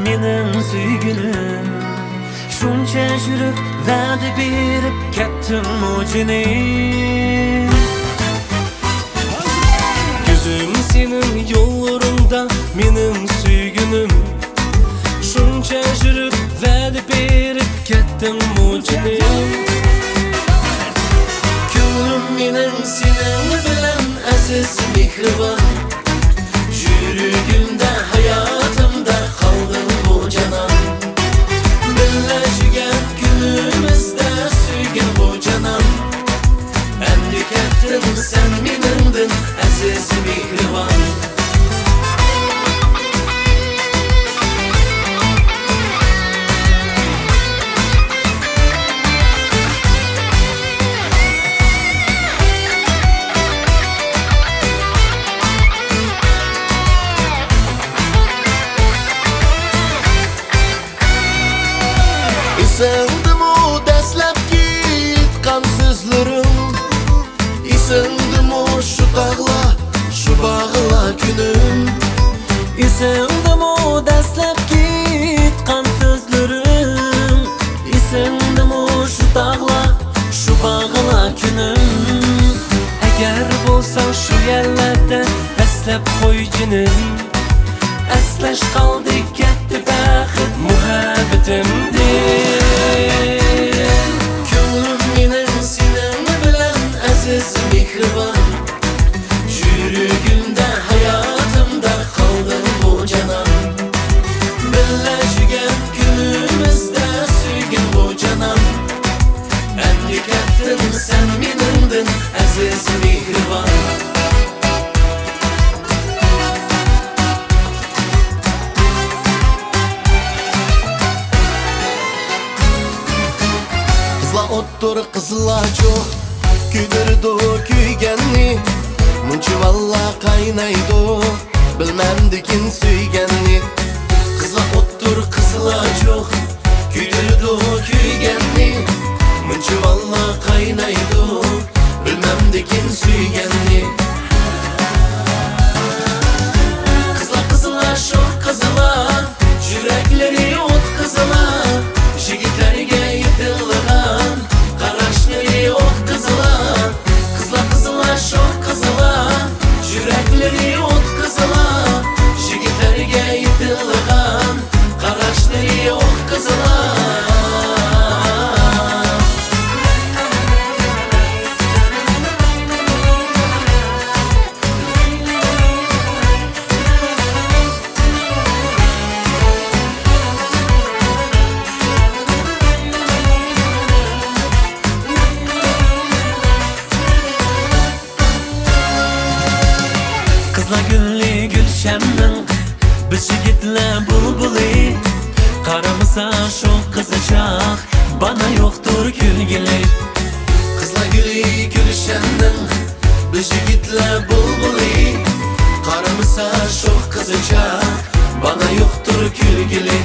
menin süygünüm. Şuncha yurib va'da berib ketdim mo'jinim. Gözüm senin yollarında menin süygünüm. Şuncha yurib va'da berib ketdim mo'jinim. Ko'nglim menin senin bilan aziz mehribon. Yürügümde hayatımda kaldın bu canan. Birleşken günümüzde suygen bu canan. Endi kettin sen menimdin aziz mehribon. Isındım o dastlabki aytgan so'zlarim. Isındım o şu dağla, şu bağla günüm. Isindim o dastlabki aytgan so'zlarim. Isindim o şu dağla, şu bağla kunim. Agar bo'lsang shu yerlarda aslab qo'yjinim. Aslash qoldi katta baxt muhabbatimdir. Ko'nglim mening sening bilan aziz mehribon. Yuragimda hayotımda kaldın bu canan. Birleşken günümüzde suygan bu canan. Endi kettin sen menimdin aziz mehribon. O'ttir qizlar çok kuydirdi kuyganni. Muncha valla qaynaydi bilmandikin suyganni. Qizlar o'ttir qizlar çok kuydirdi kuyganni. Muncha valla qaynaydi bilmandikin suyganni. Qizlar çok qizlar yurakleri o't qizlar. Yigitlarga yetilgan qarashli oq qizlar. Qizlar shoh qizlar yurakleri o't qizlar. Yigitlarga yetilgan qarashli oq qizlar. Qizlar gulli gulshanning biz yigitlar bulbuli. Qaramasa shu qizichoq bana yo'qdir kulgili. Qizlar guli gulshanning biz yigitlar bulbuli. Qaramasa shu qizichoq bana yo'qdir kulgili.